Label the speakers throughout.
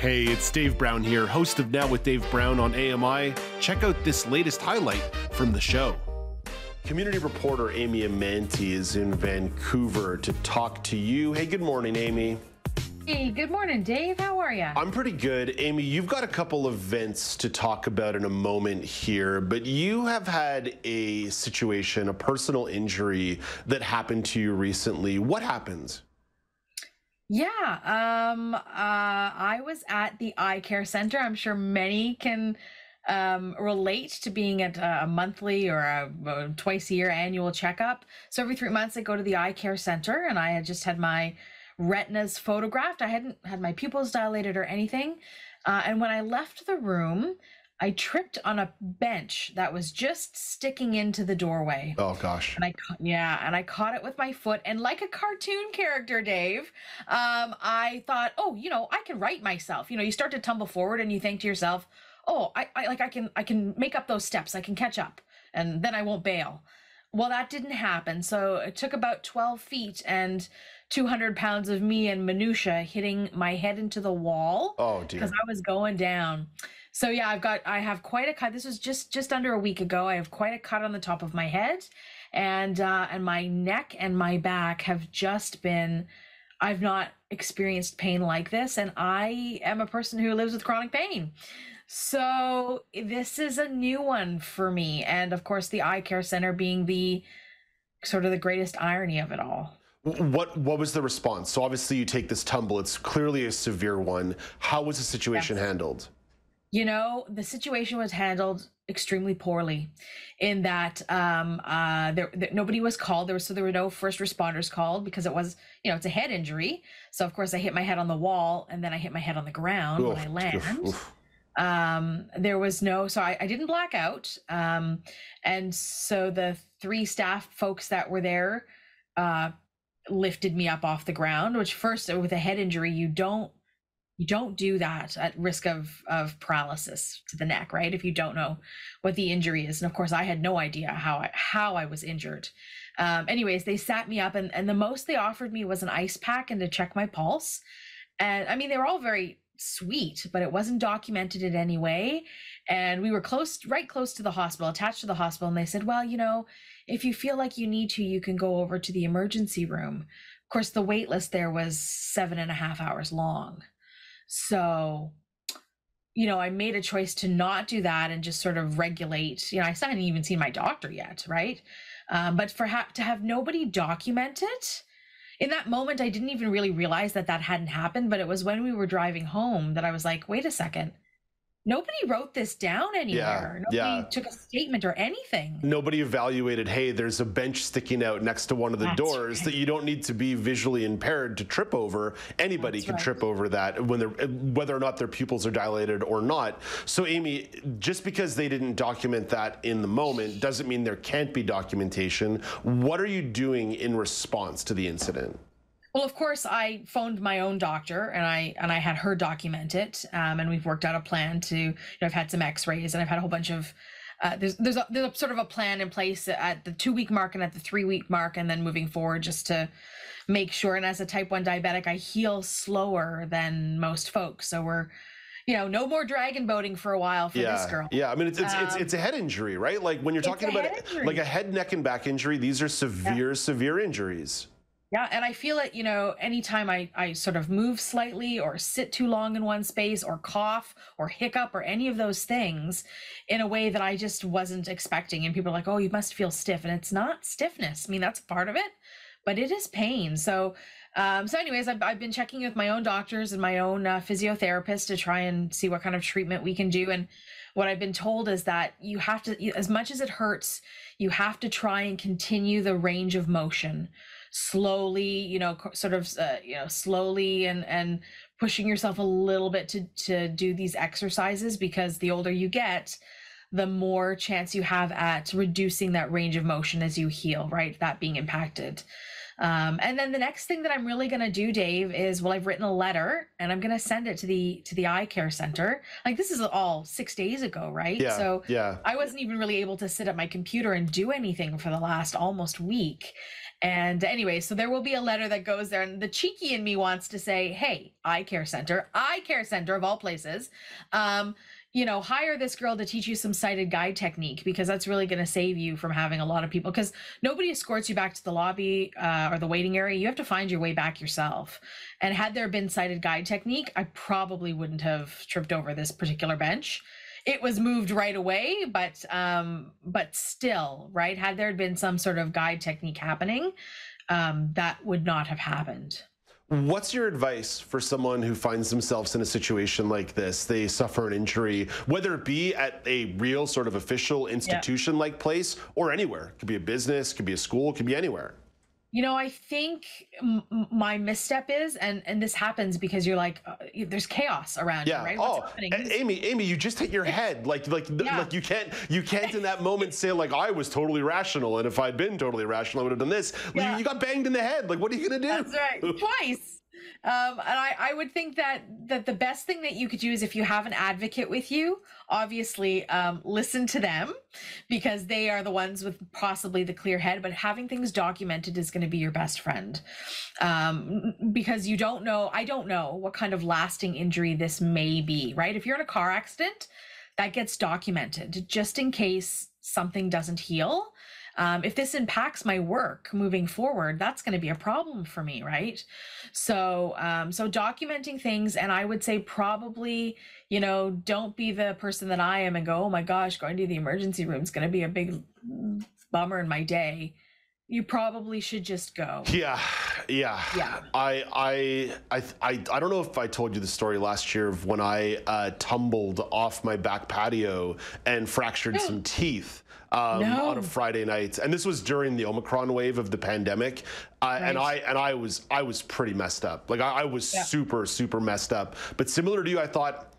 Speaker 1: Hey, it's Dave Brown here, host of Now with Dave Brown on AMI. Check out this latest highlight from the show. Community reporter Amy Amantea is in Vancouver to talk to you. Hey, good morning, Amy.
Speaker 2: Hey, good morning, Dave. How are you?
Speaker 1: I'm pretty good. Amy, you've got a couple of events to talk about in a moment here, but you have had a situation, a personal injury that happened to you recently. What happened?
Speaker 2: Yeah, I was at the eye care center. I'm sure many can relate to being at a monthly or a twice a year annual checkup. So every 3 months I go to the eye care center, and I had just had my retinas photographed. I hadn't had my pupils dilated or anything. And when I left the room, I tripped on a bench that was just sticking into the doorway.
Speaker 1: Oh gosh.
Speaker 2: And I caught it with my foot, and like a cartoon character, Dave, I thought, oh, I can right myself. You start to tumble forward and you think to yourself, oh, I can make up those steps. I can catch up, and then I won't bail. Well, that didn't happen. So it took about 12 feet and 200 pounds of me and minutia hitting my head into the wall.
Speaker 1: Oh dear.
Speaker 2: Because I was going down. So yeah, I have quite a cut. This was just under a week ago. I have quite a cut on the top of my head, and my neck and my back have just been, I've not experienced pain like this, and I am a person who lives with chronic pain. So this is a new one for me. And of course, the eye care center being the sort of the greatest irony of it all.
Speaker 1: What was the response? So obviously you take this tumble. It's clearly a severe one. How was the situation handled?
Speaker 2: The situation was handled extremely poorly in that nobody was called. There were no first responders called because it was, it's a head injury. So of course I hit my head on the wall, and then I hit my head on the ground when I land. There was no, so I didn't black out. And so the 3 staff folks that were there lifted me up off the ground, which first, with a head injury, you don't do that at risk of paralysis to the neck, right? If you don't know what the injury is. And of course I had no idea how I was injured. Anyways, they sat me up, and the most they offered me was an ice pack and to check my pulse. And I mean, they were all very sweet, but it wasn't documented in any way. And we were right close to the hospital, attached to the hospital. And they said, well, if you feel like you need to, you can go over to the emergency room. Of course, the wait list there was 7.5 hours long. So, I made a choice to not do that and just sort of regulate. I still hadn't even seen my doctor yet, right? But to have nobody document it, in that moment, I didn't even really realize that hadn't happened. But it was when we were driving home that I was like, wait a second. Nobody wrote this down anywhere. Nobody took a statement or anything.
Speaker 1: Nobody evaluated, hey, there's a bench sticking out next to one of the doors that you don't need to be visually impaired to trip over. Anybody can trip over that whether or not their pupils are dilated or not. So Amy, just because they didn't document that in the moment doesn't mean there can't be documentation. What are you doing in response to the incident?
Speaker 2: Well, of course, I phoned my own doctor, and I had her document it, and we've worked out a plan to. I've had some X-rays, and I've had a whole bunch of. There's a sort of a plan in place at the 2-week mark and at the 3-week mark, and then moving forward just to make sure. And as a type 1 diabetic, I heal slower than most folks, so we're. No more dragon boating for a while for this girl.
Speaker 1: Yeah, I mean, it's a head injury, right? Like when you're talking about like a head, neck, and back injury, these are severe injuries.
Speaker 2: Yeah, and I feel it, anytime I sort of move slightly or sit too long in one space or cough or hiccup or any of those things in a way that I just wasn't expecting. And people are like, oh, you must feel stiff. And it's not stiffness. I mean, that's part of it, but it is pain. So anyways, I've been checking with my own doctors and my own physiotherapist to try and see what kind of treatment we can do. And what I've been told is that you have to, as much as it hurts, you have to try and continue the range of motion slowly, slowly and pushing yourself a little bit to do these exercises, because the older you get, the more chance you have at reducing that range of motion as you heal, right? That being impacted. And then the next thing that I'm really going to do, Dave, is, I've written a letter and I'm going to send it to the eye care center. Like, this is all 6 days ago, right?
Speaker 1: Yeah,
Speaker 2: so
Speaker 1: yeah.
Speaker 2: I wasn't even really able to sit at my computer and do anything for the last almost week. And anyway, so there will be a letter that goes there, and the cheeky in me wants to say, hey, eye care center of all places, hire this girl to teach you some sighted guide technique, because that's really going to save you from having a lot of people, because nobody escorts you back to the lobby or the waiting area. You have to find your way back yourself. And had there been sighted guide technique, I probably wouldn't have tripped over this particular bench. It was moved right away, but still, right? Had there been some sort of guide technique happening, that would not have happened.
Speaker 1: What's your advice for someone who finds themselves in a situation like this? They suffer an injury, whether it be at a real sort of official institution-like place or anywhere. It could be a business, could be a school, could be anywhere.
Speaker 2: I think my misstep is, and this happens because you're like, there's chaos around you, right?
Speaker 1: What's happening? Amy, you just hit your head. Like you can't in that moment say like, I was totally rational, and if I'd been totally rational, I would have done this. Yeah. You got banged in the head. Like, what are you gonna do?
Speaker 2: That's right, twice. And I would think that the best thing that you could do is, if you have an advocate with you, obviously listen to them, because they are the ones with possibly the clear head, but having things documented is going to be your best friend, because I don't know what kind of lasting injury this may be, right? If you're in a car accident, that gets documented just in case something doesn't heal. If this impacts my work moving forward, that's going to be a problem for me, right? So documenting things, and I would say probably, don't be the person that I am and go, oh my gosh, going to the emergency room is going to be a big bummer in my day. You probably should just go.
Speaker 1: Yeah. I don't know if I told you the story last year of when I tumbled off my back patio and fractured some teeth. On a Friday night, and this was during the Omicron wave of the pandemic, and I was pretty messed up. Like I was super messed up. But similar to you, I thought,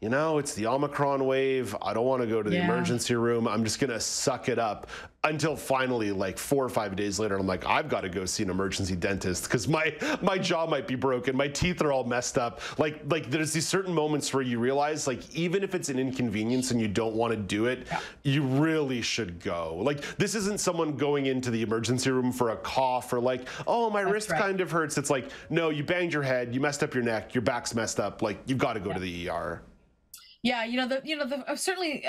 Speaker 1: it's the Omicron wave. I don't want to go to the emergency room. I'm just gonna suck it up. Until finally, like 4 or 5 days later, I'm like, I've got to go see an emergency dentist, because my jaw might be broken. My teeth are all messed up. Like there's these certain moments where you realize, like, even if it's an inconvenience and you don't want to do it, you really should go. Like, this isn't someone going into the emergency room for a cough or like, oh, my wrist kind of hurts. It's like, no, you banged your head, you messed up your neck, your back's messed up. Like, you've got to go to the ER.
Speaker 2: Yeah, certainly,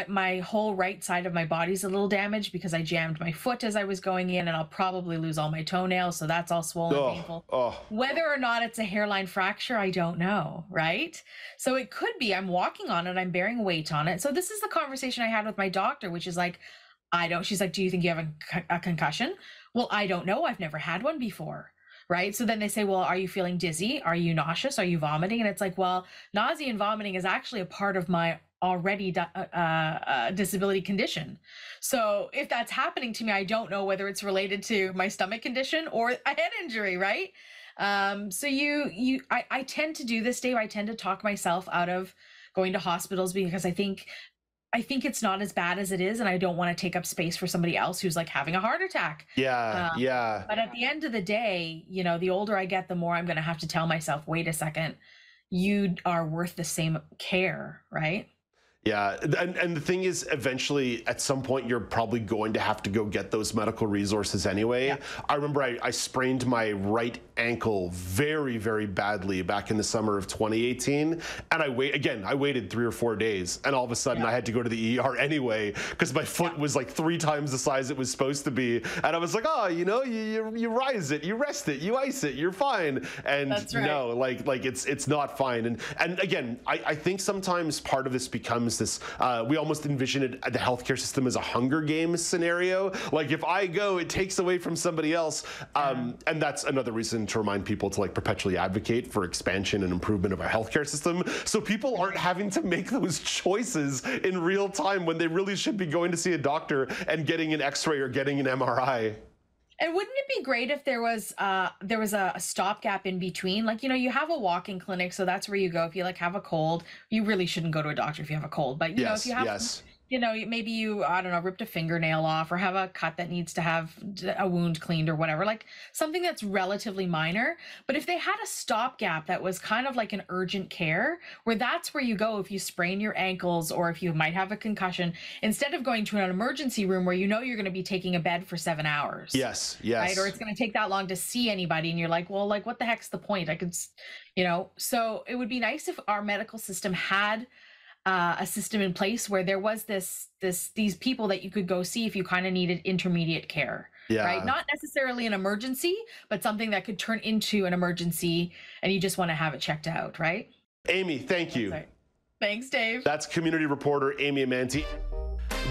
Speaker 2: my whole right side of my body's a little damaged because I jammed my foot as I was going in, and I'll probably lose all my toenails, so that's all swollen and painful. Whether or not it's a hairline fracture, I don't know, right? So it could be I'm walking on it, I'm bearing weight on it. So this is the conversation I had with my doctor, which is like, she's like, do you think you have a concussion? Well, I don't know. I've never had one before. Right. So then they say, well, are you feeling dizzy? Are you nauseous? Are you vomiting? And it's like, well, nausea and vomiting is actually a part of my already disability condition. So if that's happening to me, I don't know whether it's related to my stomach condition or a head injury. Right. So I tend to do this, Dave. I tend to talk myself out of going to hospitals, because I think it's not as bad as it is, and I don't want to take up space for somebody else who's like having a heart attack.
Speaker 1: Yeah.
Speaker 2: But at the end of the day, the older I get, the more I'm going to have to tell myself, wait a second, you are worth the same care, right?
Speaker 1: Yeah, and the thing is, eventually, at some point, you're probably going to have to go get those medical resources anyway. Yeah. I remember I sprained my right ankle very, very badly back in the summer of 2018, and I waited 3 or 4 days, and all of a sudden, I had to go to the ER anyway, because my foot was like 3 times the size it was supposed to be, and I was like, oh, you rise it, you rest it, you ice it, you're fine, and no, like it's not fine, and again, I think sometimes part of this becomes this, we almost envision it, the healthcare system as a Hunger Games scenario. Like, if I go, it takes away from somebody else. And that's another reason to remind people to like perpetually advocate for expansion and improvement of our healthcare system, so people aren't having to make those choices in real time when they really should be going to see a doctor and getting an X-ray or getting an MRI.
Speaker 2: And wouldn't it be great if there was a stopgap in between? Like, you have a walk-in clinic, so that's where you go if you like have a cold. You really shouldn't go to a doctor if you have a cold, but if you you know, maybe you, I don't know, ripped a fingernail off or have a cut that needs to have a wound cleaned or whatever, like something that's relatively minor. But if they had a stopgap that was kind of like an urgent care, where that's where you go if you sprain your ankles or if you might have a concussion, instead of going to an emergency room where you know you're going to be taking a bed for 7 hours.
Speaker 1: Yes, yes.
Speaker 2: Right? Or it's going to take that long to see anybody. And you're like, well, like, what the heck's the point? I could, you know, so it would be nice if our medical system had a system in place where there was these people that you could go see if you kind of needed intermediate care, right? Not necessarily an emergency, but something that could turn into an emergency and you just want to have it checked out, right?
Speaker 1: Amy, thank you.
Speaker 2: Thanks, Dave.
Speaker 1: That's community reporter Amy Amantea.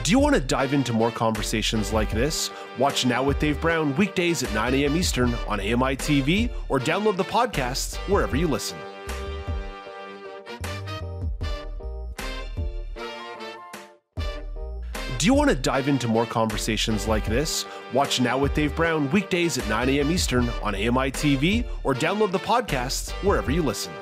Speaker 1: Do you want to dive into more conversations like this? Watch Now with Dave Brown weekdays at 9 a.m. Eastern on AMI.TV or download the podcasts wherever you listen. Do you want to dive into more conversations like this? Watch Now with Dave Brown weekdays at 9 a.m. Eastern on AMI TV or download the podcasts wherever you listen.